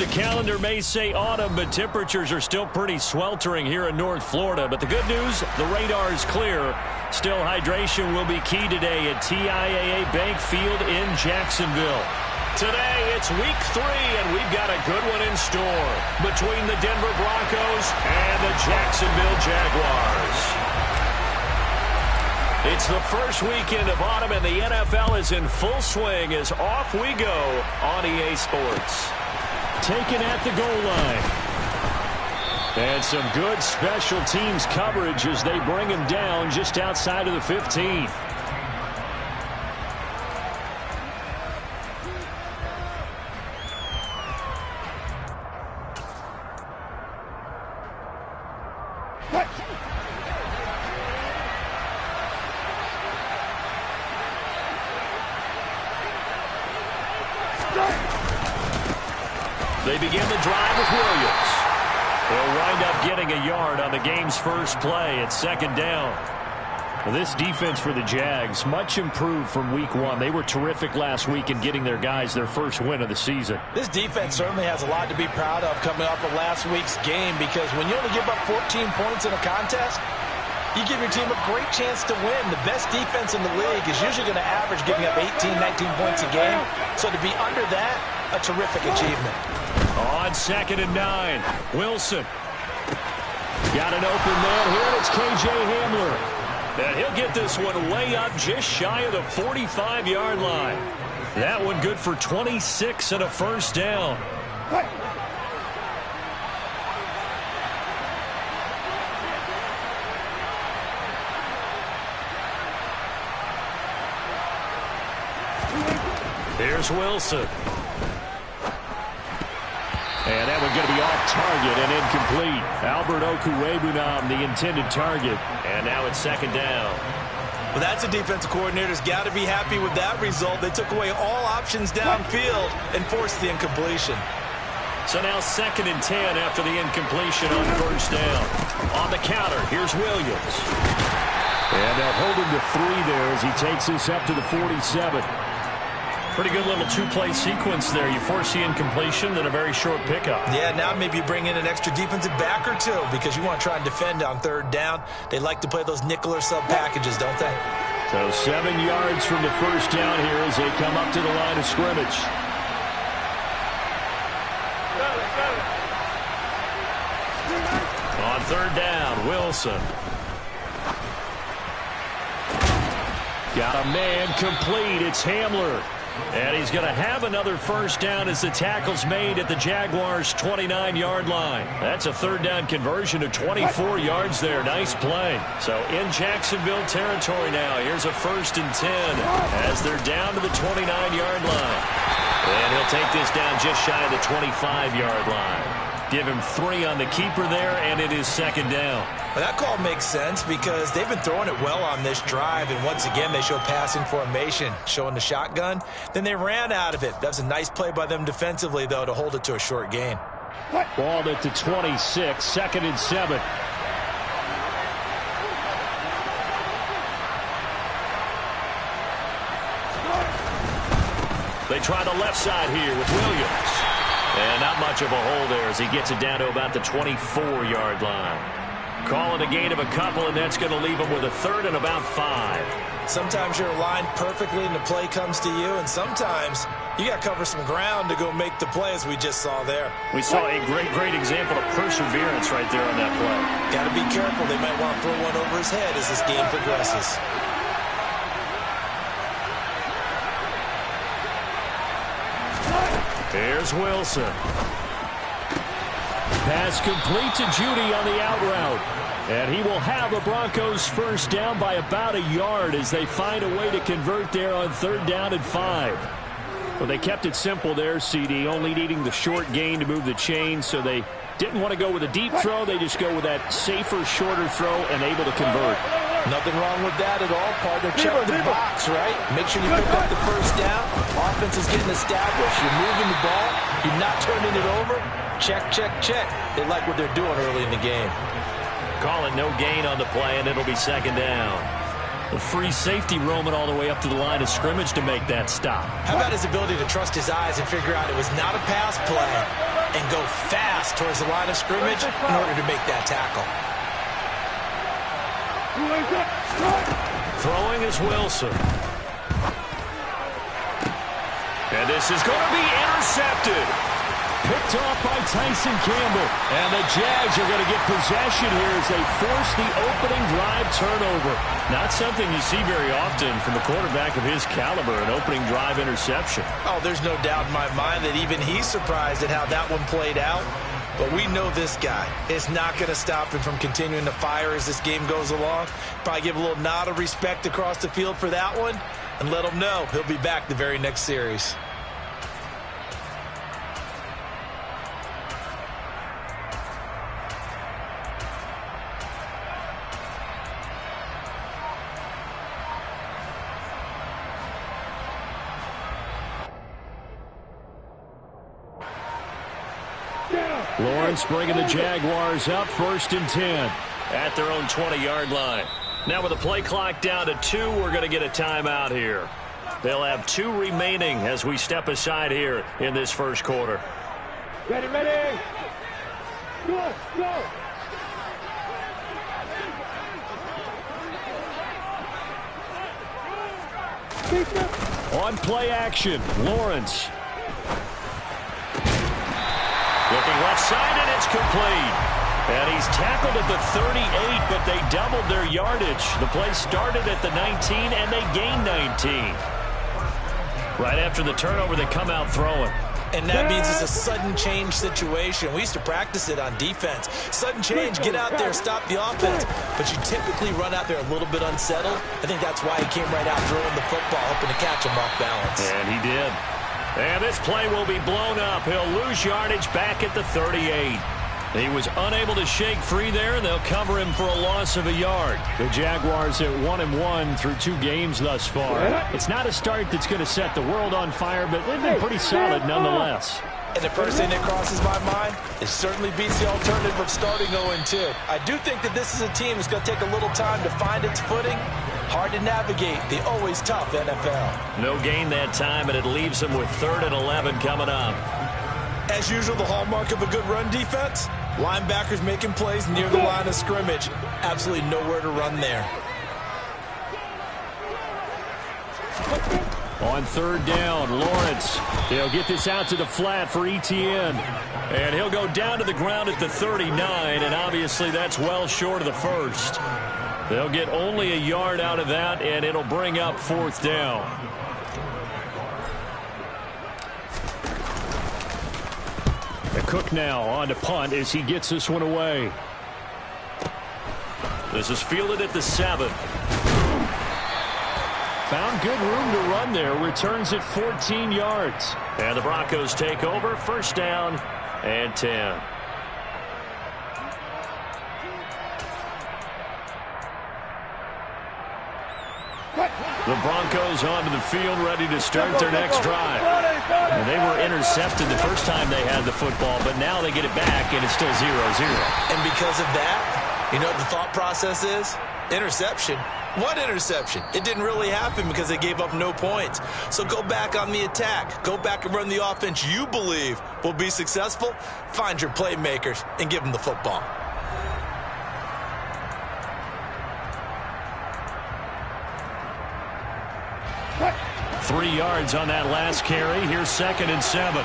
The calendar may say autumn, but temperatures are still pretty sweltering here in North Florida. But the good news, the radar is clear. Still, hydration will be key today at TIAA Bank Field in Jacksonville. Today, it's week 3, and we've got a good one in store between the Denver Broncos and the Jacksonville Jaguars. It's the first weekend of autumn, and the NFL is in full swing as off we go on EA Sports. Taken at the goal line. And some good special teams coverage as they bring him down just outside of the 15. They begin the drive with Williams. They'll wind up getting a yard on the game's first play at second down. Well, this defense for the Jags, much improved from week 1. They were terrific last week in getting their guys their first win of the season. This defense certainly has a lot to be proud of coming off of last week's game, because when you only give up 14 points in a contest, you give your team a great chance to win. The best defense in the league is usually going to average giving up 18, 19 points a game. So to be under that, a terrific achievement. On 2nd and 9, Wilson. Got an open man here, and it's KJ Hamler. And he'll get this one way up just shy of the 45-yard line. That one good for 26 and a first down. Here's Wilson. And that one going to be off target and incomplete. Albert Okwuegbunam, the intended target. And now it's second down. Well, that's a defensive coordinator's got to be happy with that result. They took away all options downfield and forced the incompletion. So now 2nd and 10 after the incompletion on first down. On the counter, here's Williams. And they'll hold him to 3 there as he takes this up to the 47. Pretty good little two-play sequence there. You force the incompletion, then a very short pickup. Yeah, now maybe you bring in an extra defensive back or 2 because you want to try and defend on 3rd down. They like to play those nickel or sub packages, don't they? So 7 yards from the first down here as they come up to the line of scrimmage. On 3rd down, Wilson. Got a man complete. It's Hamler. And he's going to have another first down as the tackle's made at the Jaguars' 29-yard line. That's a 3rd down conversion of 24 yards there. Nice play. So in Jacksonville territory now. Here's a 1st and 10 as they're down to the 29-yard line. And he'll take this down just shy of the 25-yard line. Give him 3 on the keeper there, and it is 2nd down. Well, that call makes sense because they've been throwing it well on this drive, and once again they show passing formation, showing the shotgun. Then they ran out of it. That was a nice play by them defensively, though, to hold it to a short gain. Balled at the 26, 2nd and 7. They try the left side here with Williams. And not much of a hole there as he gets it down to about the 24-yard line. Calling a gain of a couple, and that's going to leave him with a 3rd and about 5. Sometimes you're aligned perfectly and the play comes to you, and sometimes you got to cover some ground to go make the play, as we just saw there. We saw a great example of perseverance right there on that play. Got to be careful. They might want to throw one over his head as this game progresses. Here's Wilson. Pass complete to Judy on the out route. And he will have a Broncos first down by about a yard as they find a way to convert there on 3rd down and 5. Well, they kept it simple there, CD, only needing the short gain to move the chains, so they didn't want to go with a deep throw. They just go with that safer, shorter throw and able to convert. Nothing wrong with that at all, partner. Check the box, right? Make sure you pick up the first down. Offense is getting established. You're moving the ball. You're not turning it over. Check, check, check. They like what they're doing early in the game. Call it no gain on the play, and it'll be 2nd down. The free safety roaming all the way up to the line of scrimmage to make that stop. How about his ability to trust his eyes and figure out it was not a pass play and go fast towards the line of scrimmage in order to make that tackle. Throwing is Wilson. And this is going to be intercepted. Picked off by Tyson Campbell. And the Jags are going to get possession here as they force the opening drive turnover. Not something you see very often from a quarterback of his caliber, an opening drive interception. Oh, there's no doubt in my mind that even he's surprised at how that one played out. But we know this guy is not going to stop him from continuing to fire as this game goes along. Probably give a little nod of respect across the field for that one and let him know he'll be back the very next series. Lawrence bringing the Jaguars up 1st and 10 at their own 20-yard line. Now with the play clock down to 2, we're going to get a timeout here. They'll have 2 remaining as we step aside here in this first quarter. Ready, ready. Go, go. On play action, Lawrence. Looking left side, and it's complete. And he's tackled at the 38, but they doubled their yardage. The play started at the 19, and they gained 19. Right after the turnover, they come out throwing. And that means it's a sudden change situation. We used to practice it on defense. Sudden change, get out there, stop the offense. But you typically run out there a little bit unsettled. I think that's why he came right out throwing the football, hoping to catch him off balance. And he did. And this play will be blown up. He'll lose yardage back at the 38. He was unable to shake free there, and they'll cover him for a loss of a yard. The Jaguars at 1-1 through 2 games thus far. It's not a start that's going to set the world on fire, but they've been pretty solid nonetheless. And the first thing that crosses my mind, it certainly beats the alternative of starting 0-2. I do think that this is a team that's going to take a little time to find its footing. Hard to navigate the always tough NFL. No gain that time, and it leaves them with 3rd and 11 coming up. As usual, the hallmark of a good run defense, linebackers making plays near the line of scrimmage. Absolutely nowhere to run there. On 3rd down, Lawrence. He'll get this out to the flat for Etienne. And he'll go down to the ground at the 39, and obviously that's well short of the first. They'll get only a yard out of that, and it'll bring up 4th down. And Cook now on to punt as he gets this one away. This is fielded at the 7. Found good room to run there. Returns at 14 yards. And the Broncos take over. 1st down and 10. The Broncos onto the field, ready to start their next drive. And they were intercepted the first time they had the football, but now they get it back, and it's still 0-0. And because of that, you know what the thought process is? Interception. What interception? It didn't really happen because they gave up no points. So go back on the attack. Go back and run the offense you believe will be successful. Find your playmakers and give them the football. What? 3 yards on that last carry. Here's 2nd and 7.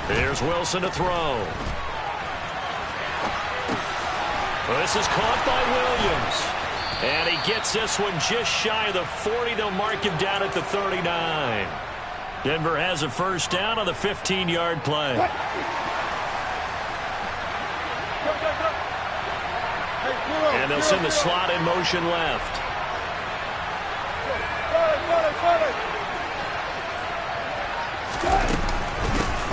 Here's Wilson to throw. This is caught by Williams. And he gets this one just shy of the 40. They'll mark him down at the 39. Denver has a 1st down on the 15-yard play. And they'll send the slot in motion left.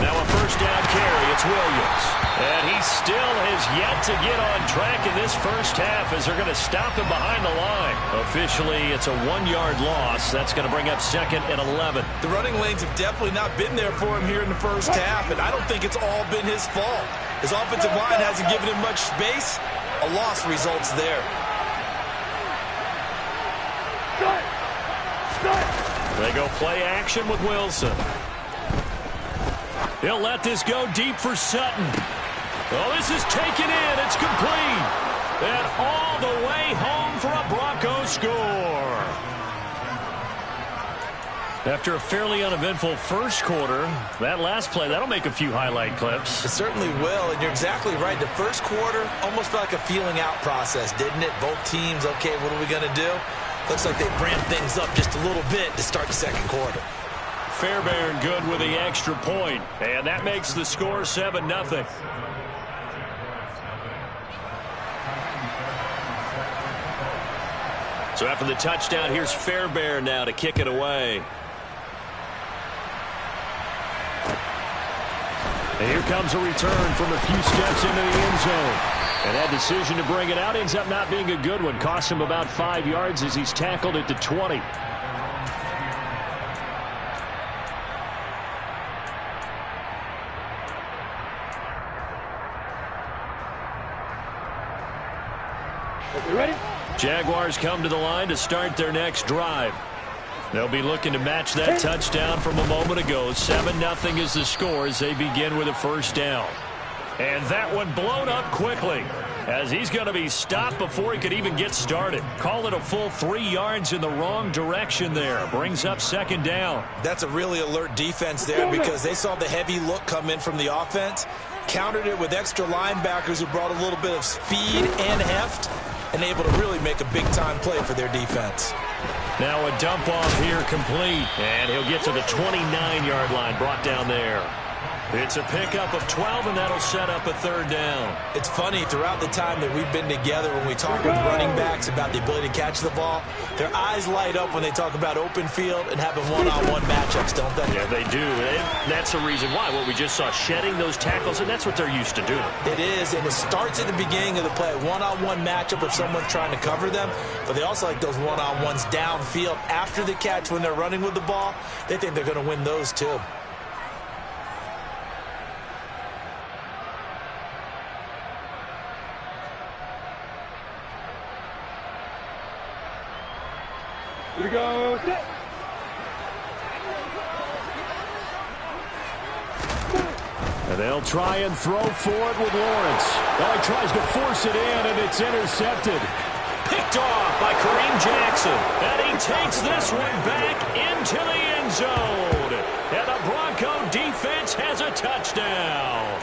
Now a 1st down carry. It's Williams. And he still has yet to get on track in this first half as they're going to stop him behind the line. Officially, it's a 1-yard loss. That's going to bring up 2nd and 11. The running lanes have definitely not been there for him here in the first half, and I don't think it's all been his fault. His offensive line hasn't given him much space. A loss results there. They go play action with Wilson. He'll let this go deep for Sutton. Oh, this is taken in. It's complete. And all the way home for a Broncos score. After a fairly uneventful first quarter, that last play, that'll make a few highlight clips. It certainly will, and you're exactly right. The first quarter almost felt like a feeling out process, didn't it? Both teams, okay, what are we going to do? Looks like they ramped things up just a little bit to start the second quarter. Fairbairn good with the extra point, and that makes the score 7-0. So after the touchdown, here's Fairbairn now to kick it away. And here comes a return from a few steps into the end zone. And that decision to bring it out ends up not being a good one. Costs him about 5 yards as he's tackled at the 20. You ready? Jaguars come to the line to start their next drive. They'll be looking to match that touchdown from a moment ago. 7-0 is the score as they begin with a first down. And that one blown up quickly as he's going to be stopped before he could even get started. Call it a full 3 yards in the wrong direction there. Brings up 2nd down. That's a really alert defense there because they saw the heavy look come in from the offense, countered it with extra linebackers who brought a little bit of speed and heft, and able to really make a big-time play for their defense. Now a dump off here complete, and he'll get to the 29-yard line, brought down there. It's a pickup of 12, and that'll set up a 3rd down. It's funny, throughout the time that we've been together, when we talk with running backs about the ability to catch the ball, their eyes light up when they talk about open field and having one-on-one matchups, don't they? Yeah, they do. And that's the reason why. What we just saw, shedding those tackles, and that's what they're used to doing. It is, and it starts at the beginning of the play. One-on-one matchup if someone's trying to cover them, but they also like those one-on-ones downfield after the catch when they're running with the ball. They think they're going to win those, too. Here we go. And they'll try and throw for it with Lawrence. Oh, he tries to force it in, and it's intercepted. Picked off by Kareem Jackson. And he takes this one back into the end zone. And the Bronco defense has a touchdown.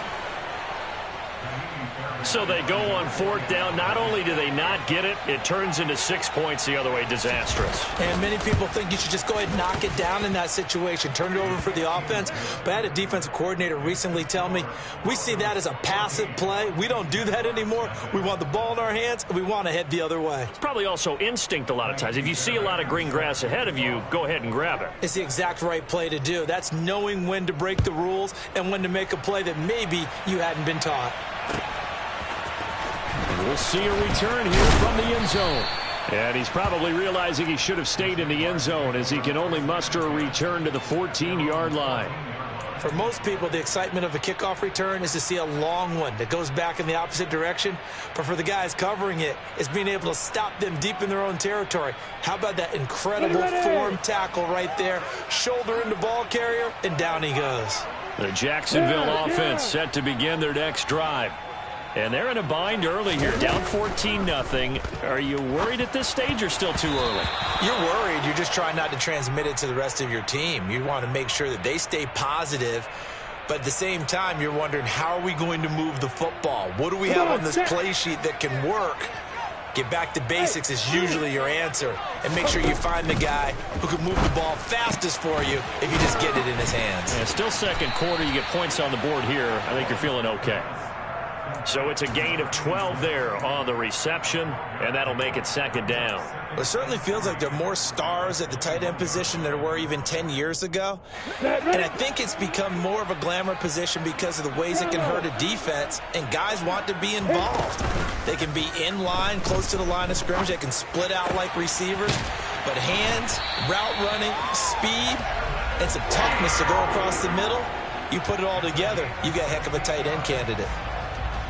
So they go on 4th down. Not only do they not get it, it turns into 6 points the other way. Disastrous. And many people think you should just go ahead and knock it down in that situation. Turn it over for the offense. But I had a defensive coordinator recently tell me, we see that as a passive play. We don't do that anymore. We want the ball in our hands, and we want to head the other way. It's probably also instinct a lot of times. If you see a lot of green grass ahead of you, go ahead and grab it. It's the exact right play to do. That's knowing when to break the rules and when to make a play that maybe you hadn't been taught. We'll see a return here from the end zone. And he's probably realizing he should have stayed in the end zone as he can only muster a return to the 14-yard line. For most people, the excitement of a kickoff return is to see a long one that goes back in the opposite direction. But for the guys covering it, it's being able to stop them deep in their own territory. How about that incredible form tackle right there? Shoulder into ball carrier, and down he goes. The Jacksonville offense set to begin their next drive. And they're in a bind early here, down 14-0. Are you worried at this stage or still too early? You're worried. You're just trying not to transmit it to the rest of your team. You want to make sure that they stay positive. But at the same time, you're wondering, how are we going to move the football? What do we have on this play sheet that can work? Get back to basics is usually your answer. And make sure you find the guy who can move the ball fastest for you if you just get it in his hands. Yeah, still second quarter. You get points on the board here. I think you're feeling okay. So it's a gain of 12 there on the reception, and that'll make it second down. It certainly feels like there are more stars at the tight end position than there were even 10 years ago. And I think it's become more of a glamour position because of the ways it can hurt a defense, and guys want to be involved. They can be in line, close to the line of scrimmage. They can split out like receivers. But hands, route running, speed, and some toughness to go across the middle, you put it all together, you got a heck of a tight end candidate.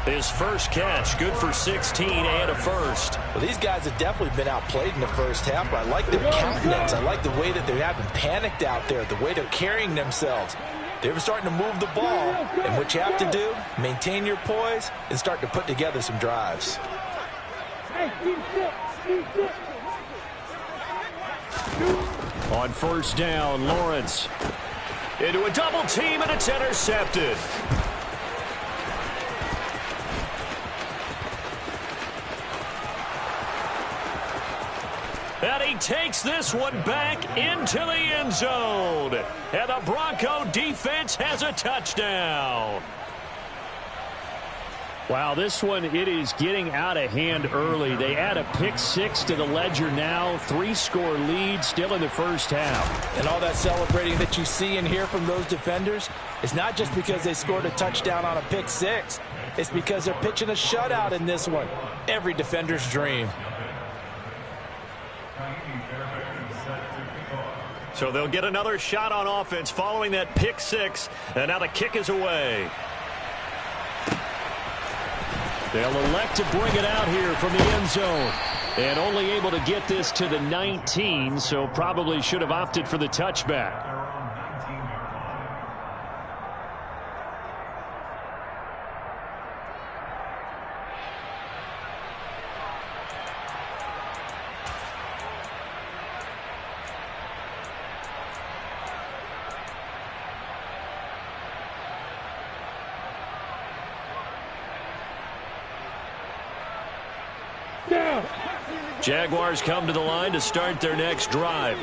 His first catch, good for 16 and a first. Well, these guys have definitely been outplayed in the first half, but I like their countenance. I like the way that they haven't panicked out there, the way they're carrying themselves. They're starting to move the ball, and what you have to do, maintain your poise and start to put together some drives. On first down, Lawrence into a double team, and it's intercepted. And he takes this one back into the end zone. And the Bronco defense has a touchdown. Wow, this one, it is getting out of hand early. They add a pick six to the ledger now. 3-score lead still in the first half. And all that celebrating that you see and hear from those defenders is not just because they scored a touchdown on a pick six. It's because they're pitching a shutout in this one. Every defender's dream. So they'll get another shot on offense following that pick six. And now the kick is away. They'll elect to bring it out here from the end zone. And only able to get this to the 19, so probably should have opted for the touchback. Jaguars come to the line to start their next drive.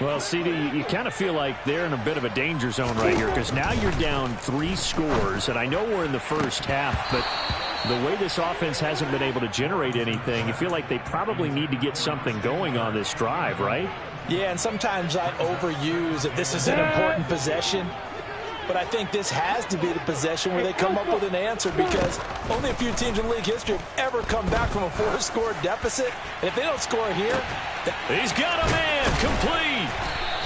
Well, CD, you kind of feel like they're in a bit of a danger zone right here because now you're down 3 scores, and I know we're in the first half, but the way this offense hasn't been able to generate anything, you feel like they probably need to get something going on this drive, right? Yeah, and sometimes I overuse that this is an important possession. But I think this has to be the possession where they come up with an answer because only a few teams in league history have ever come back from a 4-score deficit. And if they don't score here... He's got a man complete.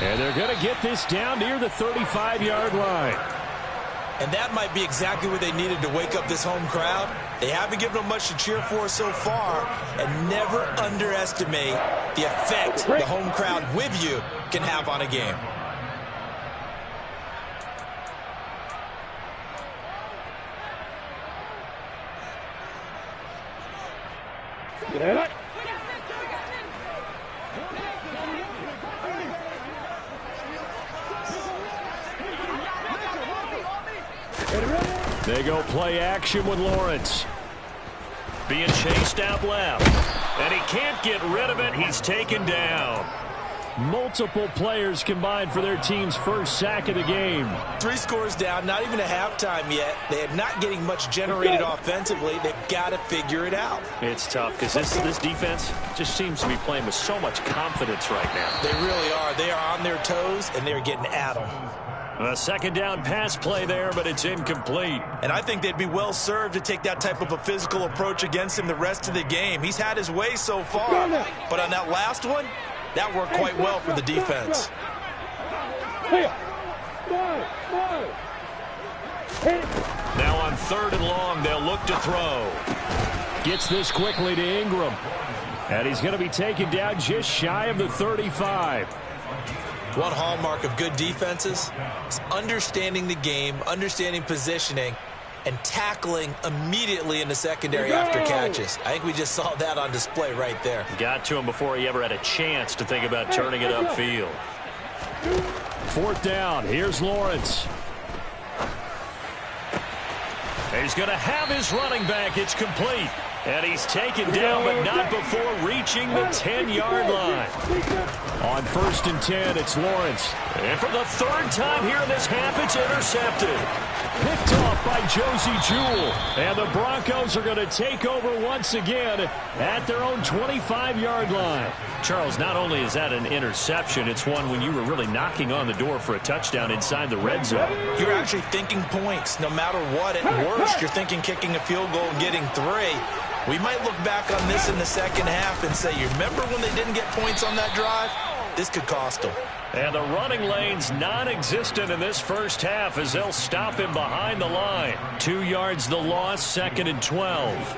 And they're going to get this down near the 35-yard line. And that might be exactly what they needed to wake up this home crowd. They haven't given them much to cheer for so far. And never underestimate the effect the home crowd with you can have on a game. They go play action with Lawrence. Being chased out left. And he can't get rid of it. He's taken down. Multiple players combined for their team's first sack of the game. 3 scores down, not even a halftime yet. They are not getting much generated offensively. They've got to figure it out. It's tough because this defense just seems to be playing with so much confidence right now. They really are. They are on their toes, and they're getting at them. A second down pass play there, but it's incomplete. And I think they'd be well served to take that type of a physical approach against him the rest of the game. He's had his way so far, but on that last one, that worked quite well for the defense. Now on 3rd and long, they'll look to throw. Gets this quickly to Ingram. And he's going to be taken down just shy of the 35. One hallmark of good defenses is understanding the game, understanding positioning, and tackling immediately in the secondary after catches. I think we just saw that on display right there. Got to him before he ever had a chance to think about turning it upfield. 4th down. Here's Lawrence. He's going to have his running back. It's complete. And he's taken down, but not before reaching the 10-yard line. On 1st and 10, it's Lawrence. And for the third time here in this half, it's intercepted. Picked off by Josie Jewell. And the Broncos are going to take over once again at their own 25-yard line. Charles, not only is that an interception, it's one when you were really knocking on the door for a touchdown inside the red zone. You're actually thinking points. No matter what, at worst, you're thinking kicking a field goal and getting 3. We might look back on this in the second half and say, you remember when they didn't get points on that drive? This could cost them. And the running lane's non-existent in this first half as they'll stop him behind the line. 2 yards the loss, 2nd and 12.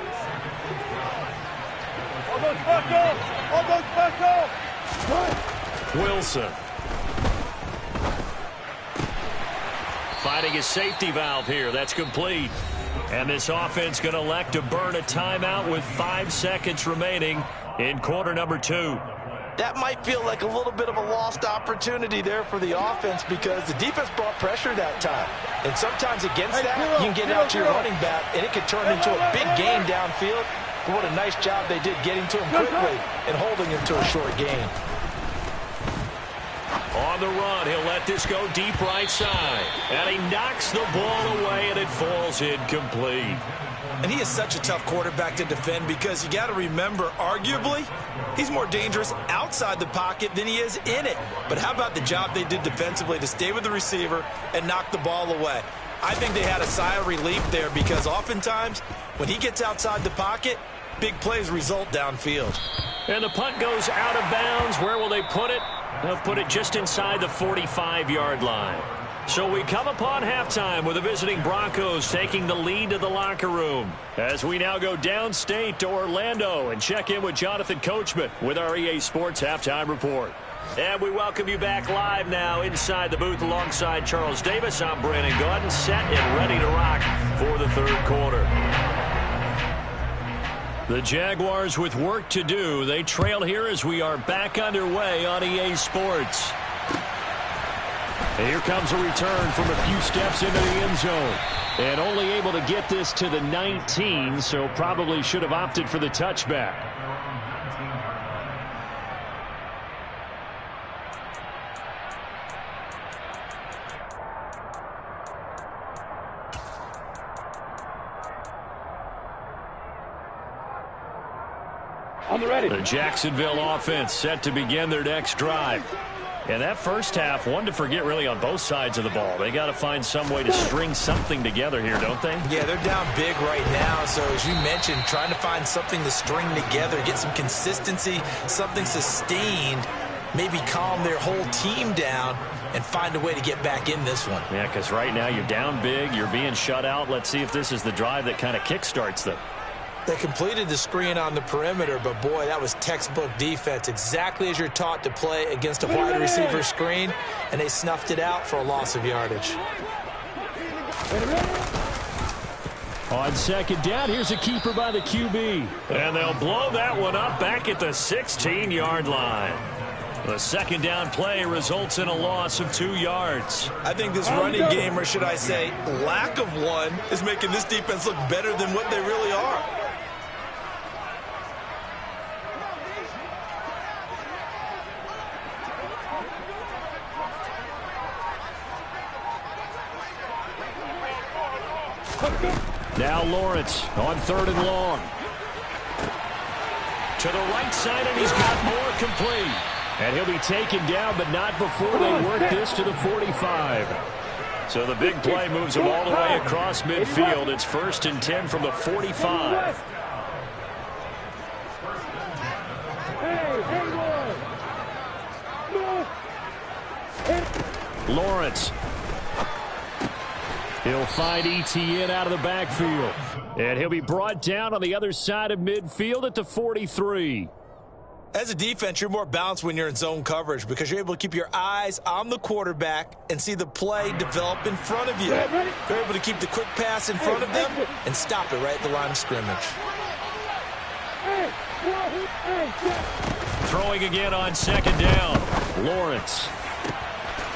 Wilson. Finding his safety valve here. That's complete. And this offense going to elect to burn a timeout with 5 seconds remaining in quarter number 2. That might feel like a little bit of a lost opportunity there for the offense because the defense brought pressure that time. And sometimes against that, you can get out to your running back, and it can turn into a big gain downfield. But what a nice job they did getting to him quickly and holding him to a short gain. On the run, he'll let this go deep right side. And he knocks the ball away, and it falls incomplete. And he is such a tough quarterback to defend because you got to remember, arguably, he's more dangerous outside the pocket than he is in it. But how about the job they did defensively to stay with the receiver and knock the ball away? I think they had a sigh of relief there because oftentimes when he gets outside the pocket, big plays result downfield. And the punt goes out of bounds. Where will they put it? They'll put it just inside the 45-yard line. So we come upon halftime with the visiting Broncos taking the lead to the locker room. As we now go downstate to Orlando and check in with Jonathan Coachman with our EA Sports Halftime Report. And we welcome you back live now inside the booth alongside Charles Davis. I'm Brandon Gordon, set and ready to rock for the third quarter. The Jaguars with work to do. They trail here as we are back underway on EA Sports. And here comes a return from a few steps into the end zone. And only able to get this to the 19, so probably should have opted for the touchback. The Jacksonville offense set to begin their next drive. And that first half, one to forget really on both sides of the ball. They got to find some way to string something together here, don't they? Yeah, they're down big right now. So as you mentioned, trying to find something to string together, get some consistency, something sustained, maybe calm their whole team down and find a way to get back in this one. Yeah, because right now you're down big, you're being shut out. Let's see if this is the drive that kind of kickstarts them. They completed the screen on the perimeter, but boy, that was textbook defense. Exactly as you're taught to play against a wide receiver screen, and they snuffed it out for a loss of yardage. On second down, here's a keeper by the QB. And they'll blow that one up back at the 16-yard line. The second down play results in a loss of 2 yards. I think this running game, or should I say lack of one, is making this defense look better than what they really are. Now Lawrence on 3rd and long. To the right side, and he's got more complete. And he'll be taken down, but not before they work this to the 45. So the big play moves him all the way across midfield. It's 1st and 10 from the 45. Lawrence. He'll find Etienne out of the backfield. And he'll be brought down on the other side of midfield at the 43. As a defense, you're more balanced when you're in zone coverage because you're able to keep your eyes on the quarterback and see the play develop in front of you. You're able to keep the quick pass in front of them and stop it right at the line of scrimmage. Throwing again on second down. Lawrence.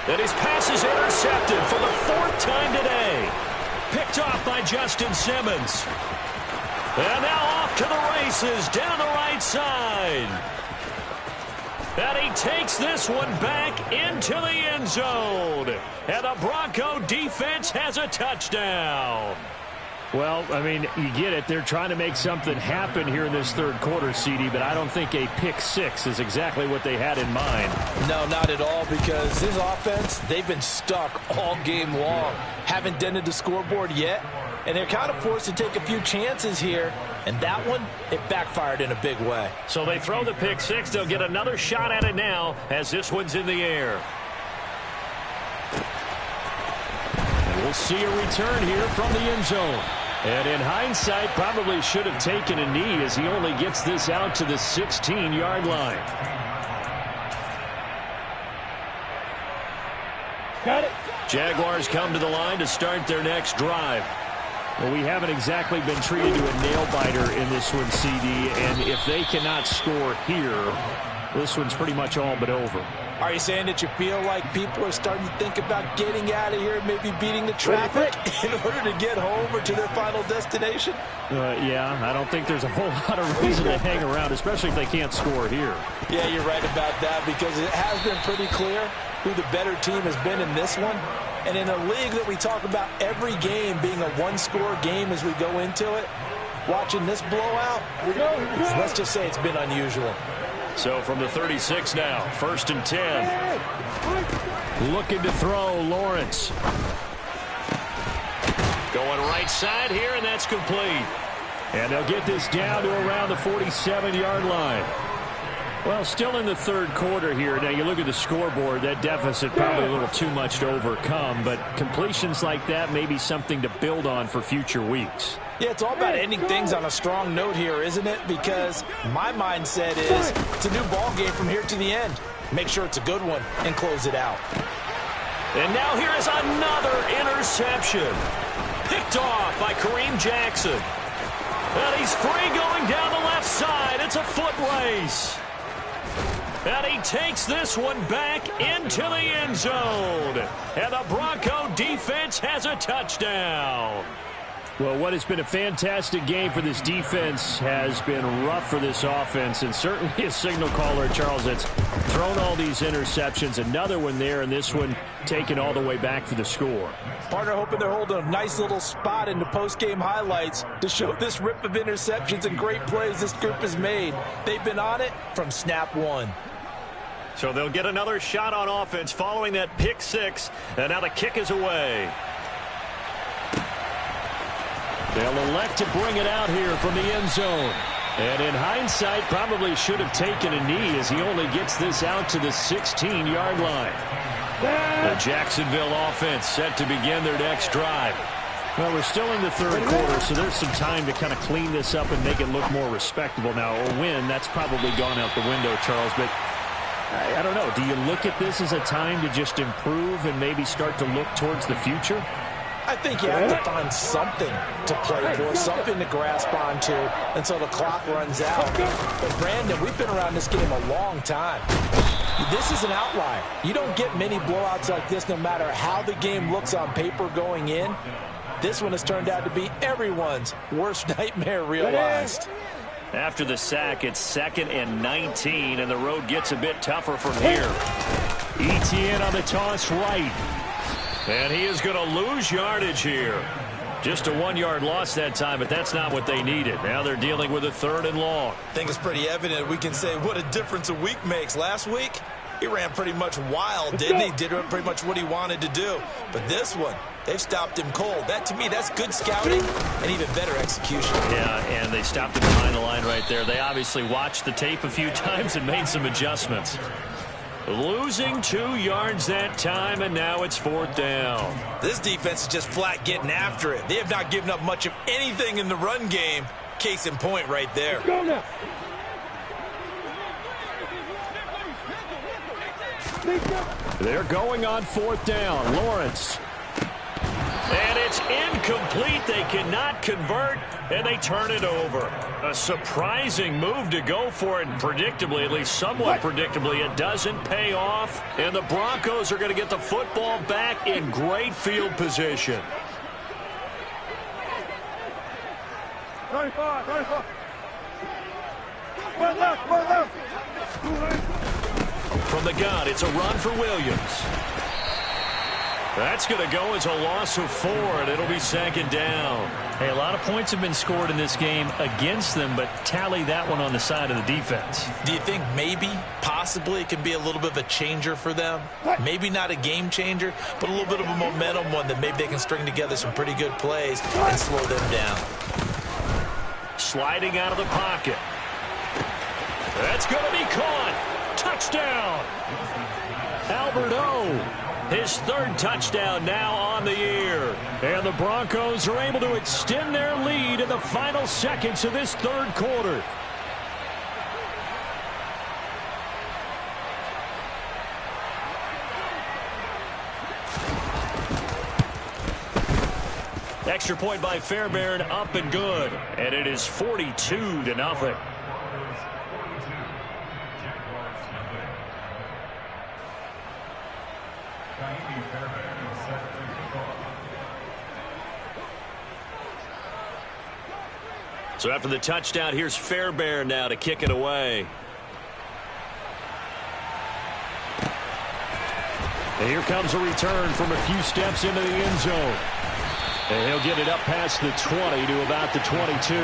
And his pass is intercepted for the 4th time today. Picked off by Justin Simmons. And now off to the races down the right side. And he takes this one back into the end zone. And the Bronco defense has a touchdown. Well, I mean, you get it. They're trying to make something happen here in this third quarter, CD, but I don't think a pick six is exactly what they had in mind. No, not at all, because this offense, they've been stuck all game long. Haven't dented the scoreboard yet, and they're kind of forced to take a few chances here, and that one, it backfired in a big way. So they throw the pick six. They'll get another shot at it now as this one's in the air. And we'll see a return here from the end zone. And in hindsight, probably should have taken a knee as he only gets this out to the 16-yard line. Got it. Jaguars come to the line to start their next drive. Well, we haven't exactly been treated to a nail-biter in this one, CD, and if they cannot score here, this one's pretty much all but over. Are you saying that you feel like people are starting to think about getting out of here, maybe beating the traffic in order to get home or to their final destination? Yeah, I don't think there's a whole lot of reason to hang around, especially if they can't score here. Yeah, you're right about that, because it has been pretty clear who the better team has been in this one. And in a league that we talk about every game being a one-score game as we go into it, watching this blowout, let's just say it's been unusual. So from the 36 now, 1st and 10. Looking to throw, Lawrence. Going right side here, and that's complete. And they'll get this down to around the 47-yard line. Well, still in the third quarter here. Now, you look at the scoreboard, that deficit probably a little too much to overcome, but completions like that may be something to build on for future weeks. Yeah, it's all about ending things on a strong note here, isn't it? Because my mindset is it's a new ball game from here to the end. Make sure it's a good one and close it out. And now here is another interception. Picked off by Kareem Jackson. And he's free going down the left side. It's a foot race. And he takes this one back into the end zone. And the Bronco defense has a touchdown. Well, what has been a fantastic game for this defense has been rough for this offense, and certainly a signal caller, Charles, that's thrown all these interceptions. Another one there, and this one taken all the way back for the score. Partner hoping they're holding a nice little spot in the post-game highlights to show this rip of interceptions and great plays this group has made. They've been on it from snap one. So they'll get another shot on offense following that pick six, and now the kick is away. They'll elect to bring it out here from the end zone. And in hindsight, probably should have taken a knee as he only gets this out to the 16-yard line. The Jacksonville offense set to begin their next drive. Well, we're still in the third quarter, so there's some time to kind of clean this up and make it look more respectable. Now, a win, that's probably gone out the window, Charles, but I don't know. Do you look at this as a time to just improve and maybe start to look towards the future? I think you have to find something to play for, something to grasp onto until the clock runs out. But, Brandon, we've been around this game a long time. This is an outlier. You don't get many blowouts like this no matter how the game looks on paper going in. This one has turned out to be everyone's worst nightmare realized. After the sack, it's 2nd and 19, and the road gets a bit tougher from here. Etienne on the toss right. And he is going to lose yardage here. Just a 1-yard loss that time, but that's not what they needed. Now they're dealing with a 3rd and long. I think it's pretty evident. We can say what a difference a week makes. Last week, he ran pretty much wild, didn't he? Did pretty much what he wanted to do. But this one, they've stopped him cold. That, to me, that's good scouting and even better execution. Yeah, and they stopped him behind the line right there. They obviously watched the tape a few times and made some adjustments. Losing 2 yards that time, and now it's 4th down. This defense is just flat getting after it. They have not given up much of anything in the run game. Case in point right there. Go now. They're going on 4th down. Lawrence. And it's incomplete. They cannot convert, and they turn it over. A surprising move to go for it, and predictably, at least somewhat predictably, it doesn't pay off. And the Broncos are going to get the football back in great field position. 25, 25. One left, one left. From the gun, it's a run for Williams. That's going to go as a loss of 4, and it'll be second down. Hey, a lot of points have been scored in this game against them, but tally that one on the side of the defense. Do you think maybe, possibly, it can be a little bit of a changer for them? Maybe not a game changer, but a little bit of a momentum one that maybe they can string together some pretty good plays and slow them down. Sliding out of the pocket. That's going to be caught. Touchdown. Alberto. His 3rd touchdown now on the year. And the Broncos are able to extend their lead in the final seconds of this 3rd quarter. Extra point by Fairbairn, up and good. And it is 42-0. So after the touchdown, here's Fairbairn now to kick it away. And here comes a return from a few steps into the end zone. And he'll get it up past the 20 to about the 22.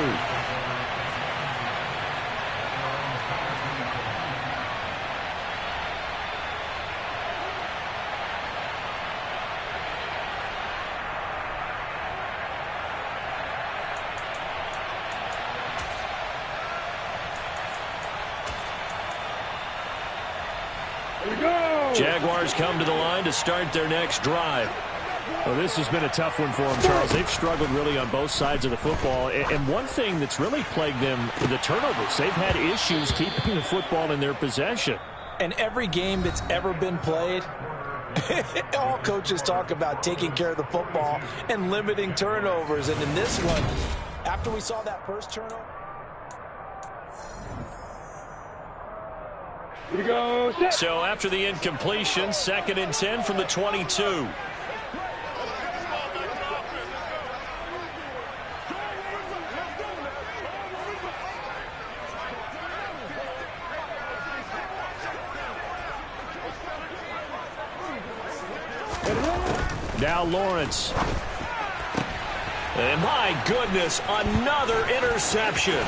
Jaguars come to the line to start their next drive. Well, this has been a tough one for them, Charles. They've struggled really on both sides of the football. And one thing that's really plagued them, the turnovers. They've had issues keeping the football in their possession. And every game that's ever been played, all coaches talk about taking care of the football and limiting turnovers. And in this one, after we saw that first turnover, Here we go. Set. So after the incompletion, 2nd and 10 from the 22. Now Lawrence. And my goodness, another interception.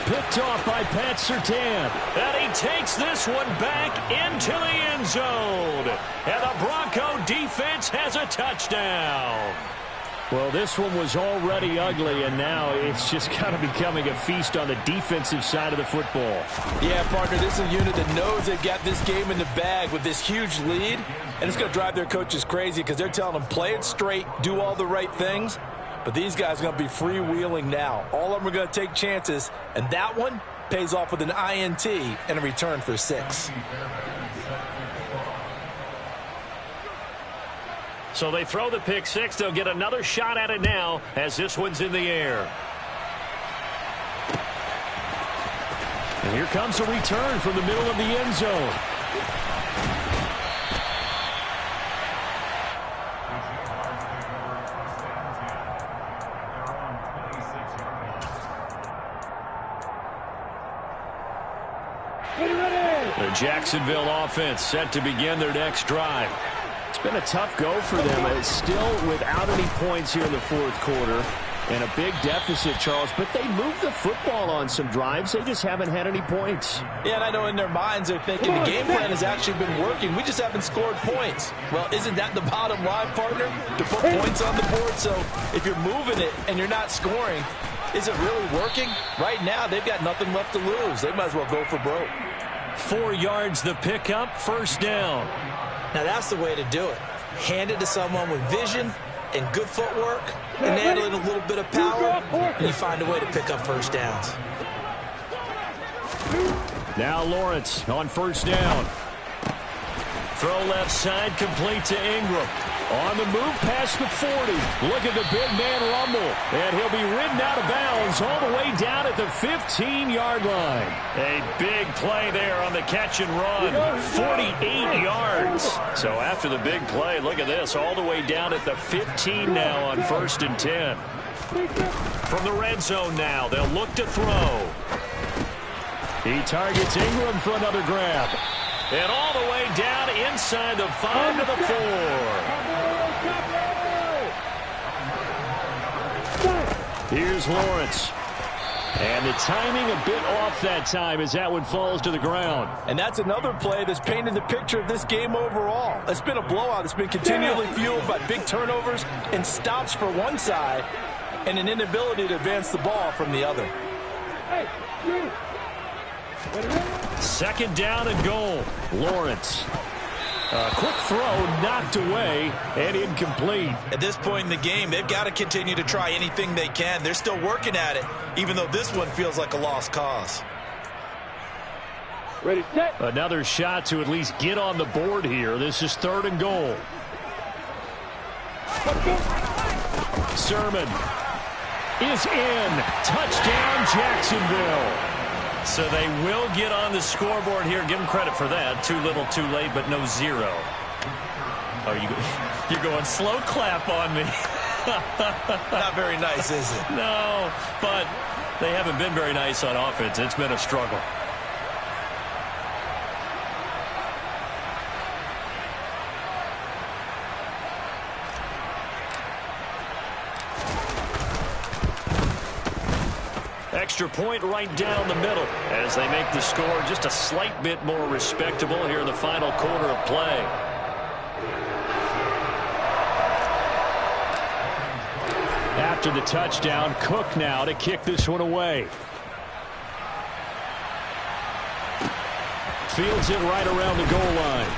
Picked off by Pat Surtain. And he takes this one back into the end zone. And the Bronco defense has a touchdown. Well, this one was already ugly, and now it's just kind of becoming a feast on the defensive side of the football. Yeah, partner, this is a unit that knows they've got this game in the bag with this huge lead, and it's going to drive their coaches crazy because they're telling them, play it straight, do all the right things. But these guys are going to be freewheeling now. All of them are going to take chances, and that one pays off with an INT and a return for 6. So they throw the pick 6. They'll get another shot at it now as this one's in the air. And here comes a return from the middle of the end zone. The Jacksonville offense set to begin their next drive. It's been a tough go for them. It's still without any points here in the 4th quarter. And a big deficit, Charles. But they moved the football on some drives. They just haven't had any points. Yeah, and I know in their minds they're thinking the game plan has actually been working. We just haven't scored points. Well, isn't that the bottom line, partner? To put points on the board. So if you're moving it and you're not scoring, is it really working? Right now, they've got nothing left to lose. They might as well go for broke. 4 yards the pickup, first down. Now that's the way to do it. Hand it to someone with vision and good footwork, and add in a little bit of power, and you find a way to pick up first downs. Now Lawrence on first down. Throw left side, complete to Ingram. On the move past the 40. Look at the big man rumble. And he'll be ridden out of bounds all the way down at the 15-yard line. A big play there on the catch and run. 48 yards. So after the big play, look at this. All the way down at the 15 now on 1st and 10. From the red zone now, they'll look to throw. He targets Ingram for another grab. And all the way down inside the 5 to the 4. Here's Lawrence. And the timing a bit off that time as that one falls to the ground. And that's another play that's painted the picture of this game overall. It's been a blowout. It's been continually fueled by big turnovers and stops for one side and an inability to advance the ball from the other. Second down and goal. Lawrence. A quick throw knocked away and incomplete. At this point in the game, they've got to continue to try anything they can. They're still working at it, even though this one feels like a lost cause. Ready, set. Another shot to at least get on the board here. This is 3rd and goal. Sermon is in. Touchdown, Jacksonville. So they will get on the scoreboard here. Give them credit for that. Too little, too late, but no 0. Oh, you're going slow clap on me. Not very nice, is it? No, but they haven't been very nice on offense. It's been a struggle. Extra point right down the middle as they make the score just a slight bit more respectable here in the final quarter of play. After the touchdown, Cook now to kick this one away. Fields it right around the goal line.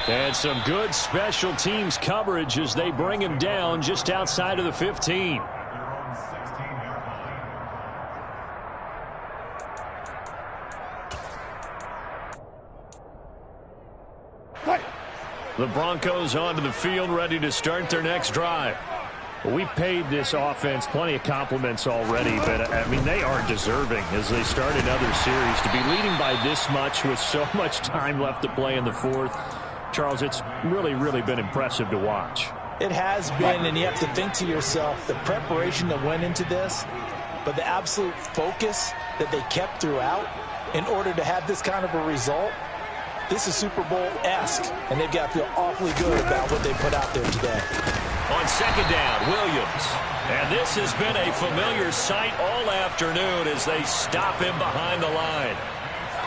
And some good special teams coverage as they bring him down just outside of the 15. The Broncos onto the field, ready to start their next drive. We paid this offense plenty of compliments already, but, I mean, they are deserving as they start another series. To be leading by this much with so much time left to play in the 4th, Charles, it's really, really been impressive to watch. It has been, and you have to think to yourself the preparation that went into this, but the absolute focus that they kept throughout in order to have this kind of a result. This is Super Bowl-esque, and they've got to feel awfully good about what they put out there today. On second down, Williams. And this has been a familiar sight all afternoon as they stop him behind the line.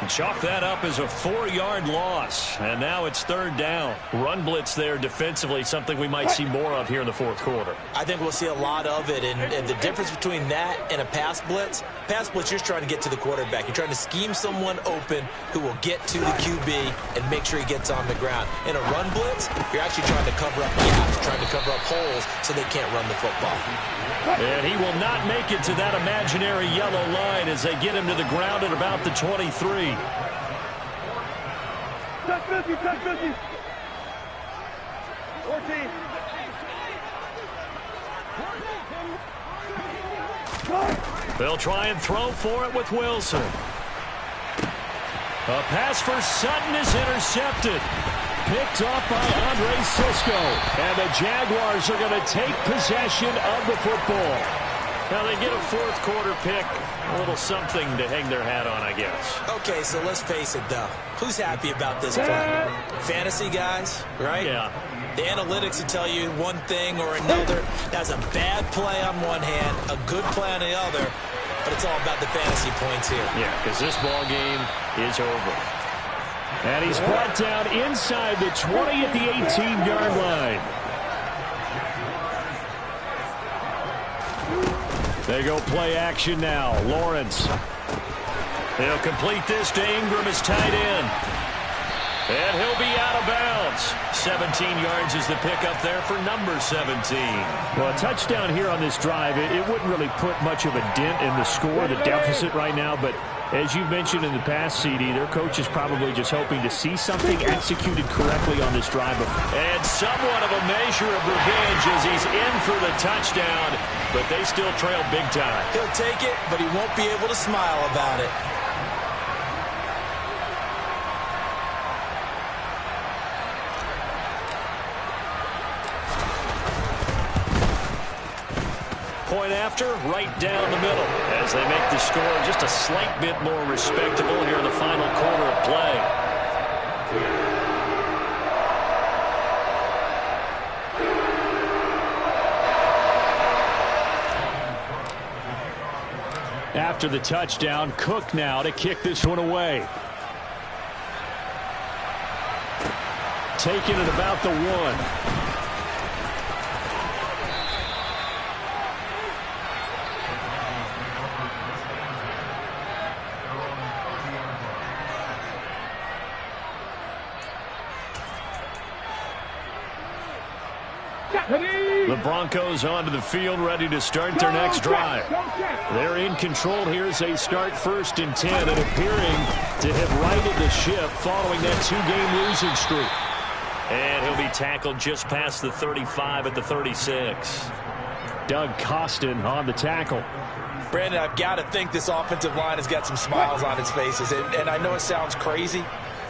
Chalk that up as a 4-yard loss. And now it's 3rd down. Run blitz there defensively, something we might see more of here in the 4th quarter. I think we'll see a lot of it. And the difference between that and a pass blitz, you're just trying to get to the quarterback. You're trying to scheme someone open who will get to the QB and make sure he gets on the ground. In a run blitz, you're actually trying to cover up gaps, trying to cover up holes so they can't run the football. And he will not make it to that imaginary yellow line as they get him to the ground at about the 23. Touch 50, touch 50. 14. They'll try and throw for it with Wilson. A pass for Sutton is intercepted. Picked off by Andre Sisco. And the Jaguars are going to take possession of the football. Now they get a 4th quarter pick. A little something to hang their hat on, I guess. Okay, so let's face it, though. Who's happy about this play? Fantasy guys, right? Yeah. The analytics will tell you one thing or another. That's a bad play on one hand, a good play on the other, but it's all about the fantasy points here. Yeah, because this ball game is over. And he's brought down inside the 20 at the 18-yard line. They go play action now. Lawrence. They'll complete this to Ingram as tight end. And he'll be out of bounds. 17 yards is the pickup there for number 17. Well, a touchdown here on this drive, it wouldn't really put much of a dent in the score, the deficit right now, but as you mentioned in the past, CD, their coach is probably just hoping to see something executed correctly on this drive. And somewhat of a measure of revenge as he's in for the touchdown, but they still trail big time. He'll take it, but he won't be able to smile about it. point after, right down the middle, as they make the score just a slight bit more respectable here in the final quarter of play. After the touchdown, Cook now to kick this one away. Taking it about the 1. The Broncos onto the field, ready to start their next drive. They're in control here as they start 1st and 10 and appearing to have righted the ship following that 2-game losing streak. And he'll be tackled just past the 35 at the 36. Doug Costin on the tackle. Brandon, I've got to think this offensive line has got some smiles on its faces. And I know it sounds crazy,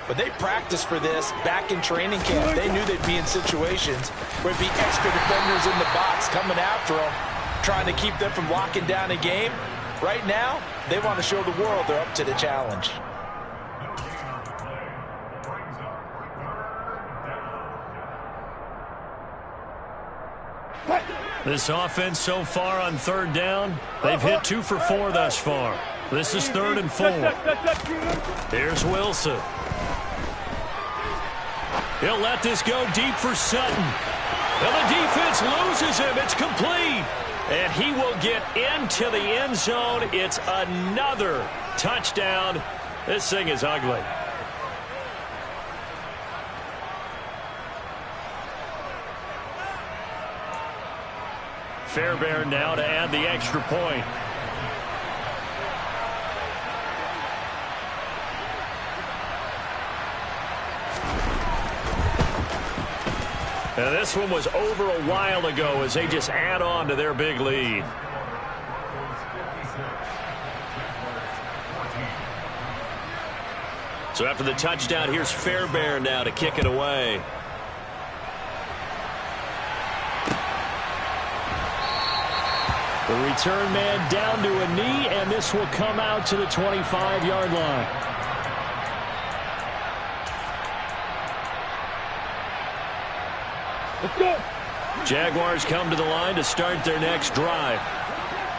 but they practiced for this back in training camp. They knew they'd be in situations where it'd be extra defenders in the box coming after them, trying to keep them from locking down a game. Right now, they want to show the world they're up to the challenge. This offense so far on 3rd down, they've hit 2 for 4 thus far. This is 3rd and 4. Here's Wilson. He'll let this go deep for Sutton. And the defense loses him. It's complete. And he will get into the end zone. It's another touchdown. This thing is ugly. Fairbairn now to add the extra point. And this one was over a while ago as they just add on to their big lead. So after the touchdown, here's Fairbairn now to kick it away. The return man down to a knee, and this will come out to the 25-yard line. Let's go. Jaguars come to the line to start their next drive.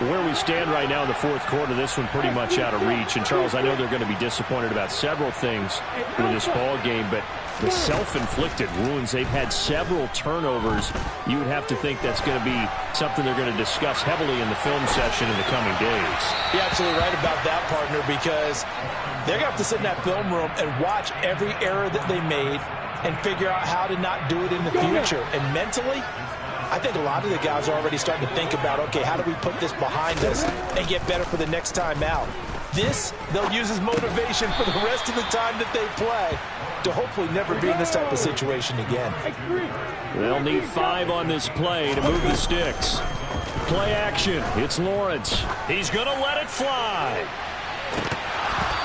Where we stand right now in the 4th quarter, this one pretty much out of reach. And, Charles, I know they're going to be disappointed about several things with this ball game, but the self-inflicted wounds, they've had several turnovers. You would have to think that's going to be something they're going to discuss heavily in the film session in the coming days. You're absolutely right about that, partner, because they're going to have to sit in that film room and watch every error that they made and figure out how to not do it in the future. And mentally, I think a lot of the guys are already starting to think about, okay, how do we put this behind us and get better for the next time out? This, they'll use as motivation for the rest of the time that they play to hopefully never be in this type of situation again. They'll need 5 on this play to move the sticks. Play action. It's Lawrence. He's going to let it fly.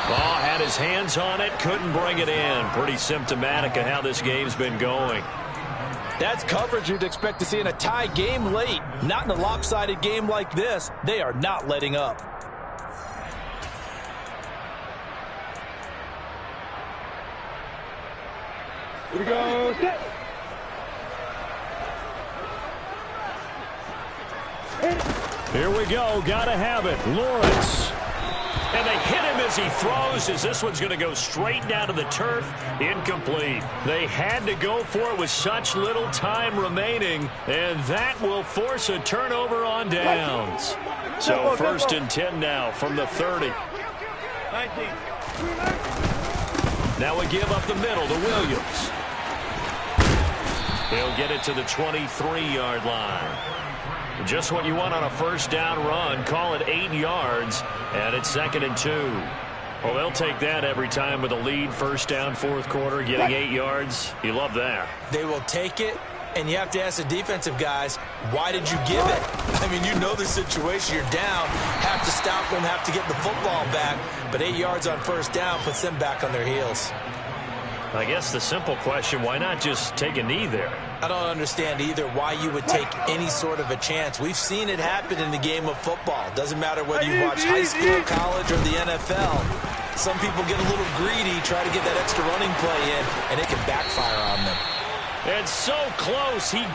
Ball had his hands on it, couldn't bring it in. Pretty symptomatic of how this game's been going. That's coverage you'd expect to see in a tie game late. Not in a lopsided game like this. They are not letting up. Here we go. Set. Here we go. Gotta have it. Lawrence. And they hit him as he throws, as this one's going to go straight down to the turf. Incomplete. They had to go for it with such little time remaining, and that will force a turnover on downs. So 1st and 10 now from the 30. 19. Now we give up the middle to Williams. He'll get it to the 23-yard line. Just what you want on a 1st down run. Call it 8 yards, and it's 2nd and 2. Well, they'll take that every time with a lead. 1st down, 4th quarter, getting 8 yards. You love that. They will take it, and you have to ask the defensive guys, why did you give it? I mean, you know the situation. You're down, have to stop them, have to get the football back, but 8 yards on 1st down puts them back on their heels. I guess the simple question, why not just take a knee there? I don't understand either why you would take any sort of a chance. We've seen it happen in the game of football. Doesn't matter whether you watch high school, college, or the NFL. Some people get a little greedy, try to get that extra running play in, and it can backfire on them. And so close. He